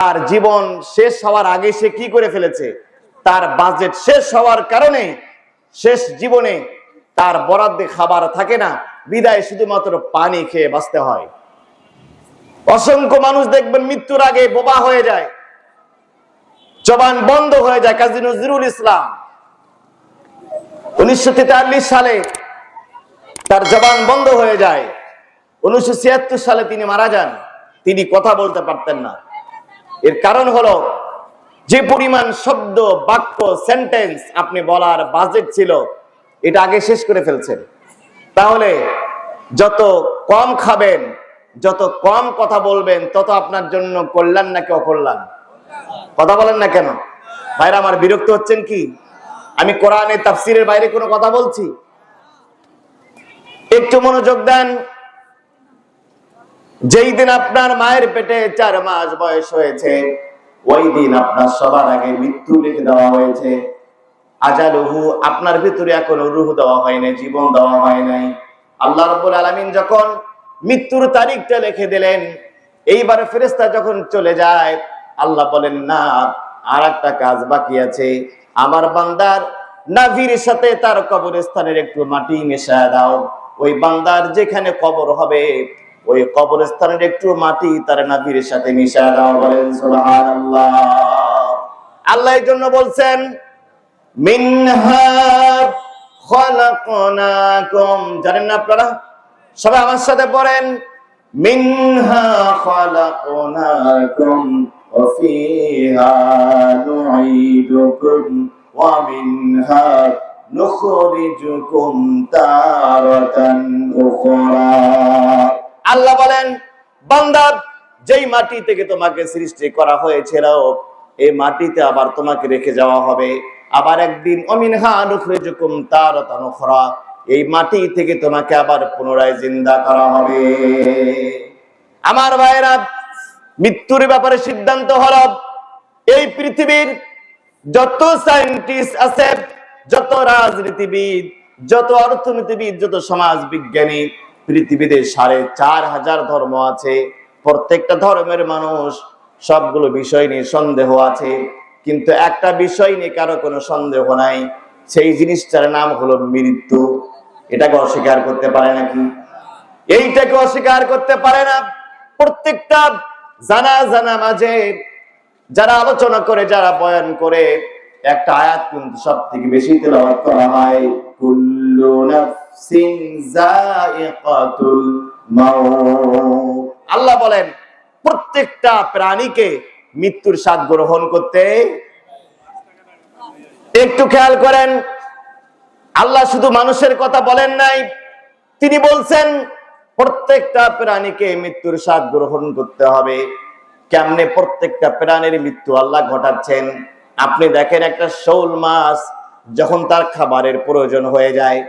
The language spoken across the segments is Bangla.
তার জীবন শেষ হওয়ার আগে সে কি করে ফেলেছে, তার বাজেট শেষ হওয়ার কারণে শেষ জীবনে তার বরাদ্দে খাবার থাকে না, বিদায় শুধুমাত্র পানি খেয়ে বাঁচতে হয়। অসংখ্য মানুষ দেখবেন মৃত্যুর আগে বোবা হয়ে যায়, জবান বন্ধ হয়ে যায়। কাজী নজরুল ইসলাম 1943 সালে তার জবান বন্ধ হয়ে যায়। 1976 সালে তিনি মারা যান। তিনি কথা বলতে পারতেন না। এর কারণ হলো যে পরিমাণ শব্দ, বাক্য, সেন্টেন্স আপনি বলার বাজেট ছিল, এটা আগে শেষ করে ফেলছেন। তাহলে যত কম খাবেন, যত কম কথা বলবেন, তত আপনার জন্য কল্যাণ নাকি অকল্যাণ? কথা বলেন না কেন ভাইরা? আমার বিরক্ত হচ্ছেন কি? আমি কোরআনে তাফসীরের বাইরে কোনো কথা বলছি? একটু মনোযোগ দেন। যেই দিন আপনার মায়ের পেটে 4 মাস বয়স হয়েছে, ওই দিন আপনার সবার আগে মৃত্যু লিখে দেওয়া হয়েছে। আজালুহু, আপনার ভিতরে এখনো রূহ দেওয়া হয় নাই, জীবন দেওয়া হয় নাই। আল্লাহ রাব্বুল আলামিন যখন মৃত্যুর তারিখটা লিখে দিলেন, এইবার ফেরেশতা যখন চলে যায়, আল্লাহ বলেন না, আর একটা কাজ বাকি আছে। আমার বান্দার নাভির সাথে তার কবরস্থানের একটু মাটি মেশায় দাও। ওই বান্দার যেখানে কবর হবে, ওই কবরস্থানের একটু মাটি তার নাভির সাথে মিশায় দাও। বলেন সুবহানাল্লাহ। আল্লাহ এই জন্য বলছেন, মিনহা খালাকনাকুম। জানেন না আপনারা? সবাই আমার সাথে পড়েন, মিনহা খালাকনাকুম ওয়া ফিহা নুঈদুকুম ওয়া মিনহা নুখরিজুকুম তারাতান উখরা। আল্লাহ বলেন, বান্দা, যেই মাটি থেকে তোমাকে সৃষ্টি করা হয়েছিল, এই মাটিতে আবার তোমাকে রেখে যাওয়া হবে। আবার একদিন অমিনহা নুখরিজুকুম তারাতান উখরা, এই মাটি থেকে তোমাকে আবার পুনরায় জিন্দা করা হবে। আমার ভাইরা, মৃত্যুর ব্যাপারে সিদ্ধান্ত হলো, এই পৃথিবীর যত সায়েন্টিস্ট আছে, যত রাজনীতিবিদ, যত অর্থনীতিবিদ, যত সমাজ বিজ্ঞানী, পৃথিবীতে 4,500 ধর্ম আছে। প্রত্যেকটা ধর্মের মানুষ সবগুলো বিষয় নিয়ে সন্দেহ আছে, কিন্তু একটা বিষয় নিয়ে কারো কোনো সন্দেহ নাই। সেই জিনিসটার নাম হলো মৃত্যু। এটাকে অস্বীকার করতে পারে নাকি? এইটাকে অস্বীকার করতে পারে না। প্রত্যেকটা জানা মাঝে যারা আলোচনা করে, যারা বয়ান করে, একটা আয়াত কিন্তু সবথেকে বেশি তেলাওয়াত করা হয়, কুল্লু নাফসিন যায়িকাতুল মাউত। আল্লাহ বলেন, প্রত্যেকটা প্রাণীকে মৃত্যুর স্বাদ গ্রহণ করতে। একটু খেয়াল করেন, আল্লাহ শুধু মানুষের কথা বলেন নাই, তিনি বলছেন প্রত্যেকটা প্রাণীকে মৃত্যুর স্বাদ গ্রহণ করতে হবে। কেমনে প্রত্যেকটা প্রাণীর মৃত্যু আল্লাহ ঘটাচ্ছেন? আপনি দেখেন, একটা শৌল মাছ যখন তার খাবারের প্রয়োজন হয়ে যায়,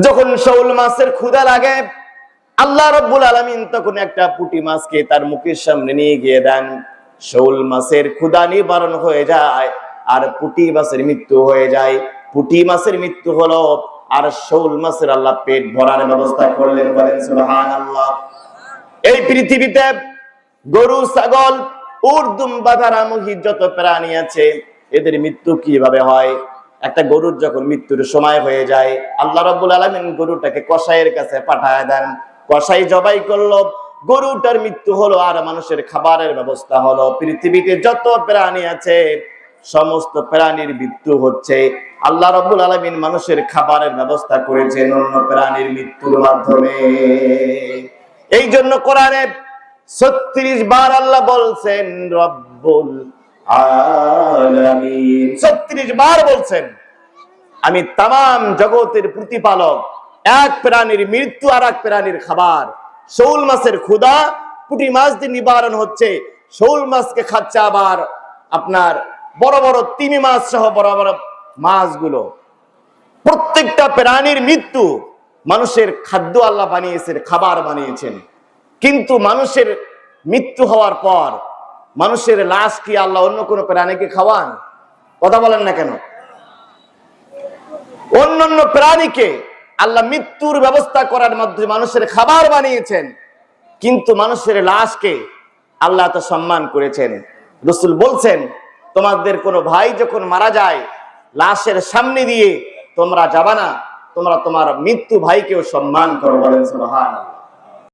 যখন শৌল মাছের ক্ষুধা লাগে, আল্লাহ রাব্বুল আলামিন তখন একটা পুঁটি মাছকে তার মুখের সামনে নিয়ে গিয়ে দেন। শৌল মাছের ক্ষুধা নিবারণ হয়ে যায়, আর পুঁটি মাছের মৃত্যু হয়ে যায়। পুঁটি মাছের মৃত্যু হলো, আর শৌল মাছের আল্লাহ পেট ভরার ব্যবস্থা করলেন। বলেন সুবহানাল্লাহ। এই পৃথিবীতে গরু, ছাগল, উট, দুম্বা, ভেড়া, মহিষ, যত প্রাণী আছে, এদের মৃত্যু কিভাবে হয়? একটা গরুর যখন মৃত্যুর সময় হয়ে যায়, আল্লাহ রাব্বুল আলামিন গরুটাকে কসাইয়ের কাছে পাঠায় দেন। কসাই জবাই করলো, গরুটার মৃত্যু হলো, আর মানুষের খাবারের ব্যবস্থা হলো। পৃথিবীতে যত প্রাণী আছে, সমস্ত প্রাণীর মৃত্যু হচ্ছে। আল্লাহ রাব্বুল আলামিন মানুষের খাবারের ব্যবস্থা করেছেন অন্য প্রাণীর মৃত্যুর মাধ্যমে। এই জন্য কোরআনে 36 বার আল্লাহ বলছেন রব্বুল আলামিন। 36 বার বলছেন, আমি তাম জগতের প্রতিপালক। এক প্রাণীর মৃত্যু আর এক প্রাণীর খাবার। শৌল মাছের ক্ষুধা পুঁটি মাছ দিয়ে নিবারণ হচ্ছে। শৌল মাছকে খাচ্ছে আবার আপনার বড় বড় তিমি মাছ সহ বড় বড় মাছগুলো। প্রত্যেকটা প্রাণীর মৃত্যু। মানুষের খাদ্য আল্লাহ বানিয়েছেন, খাবার বানিয়েছেন, কিন্তু মানুষের মৃত্যু হওয়ার পর মানুষের লাশ কি আল্লাহ অন্য কোনো প্রাণীকে খাওয়ান? কথা বলেন না কেন? অন্যান্য প্রাণীকে আল্লাহ মৃত্যুর ব্যবস্থা করার মাধ্যমে মানুষের খাবার বানিয়েছেন, কিন্তু মানুষের লাশকে আল্লাহ তো সম্মান করেছেন। রাসূল বলছেন, তোমাদের কোনো ভাই যখন মারা যায়, লাশের সামনে দিয়ে তোমরা যাবা না, তোমরা তোমার মৃত্যু ভাইকেও সম্মান করো। বলেন সুবহানাল্লাহ।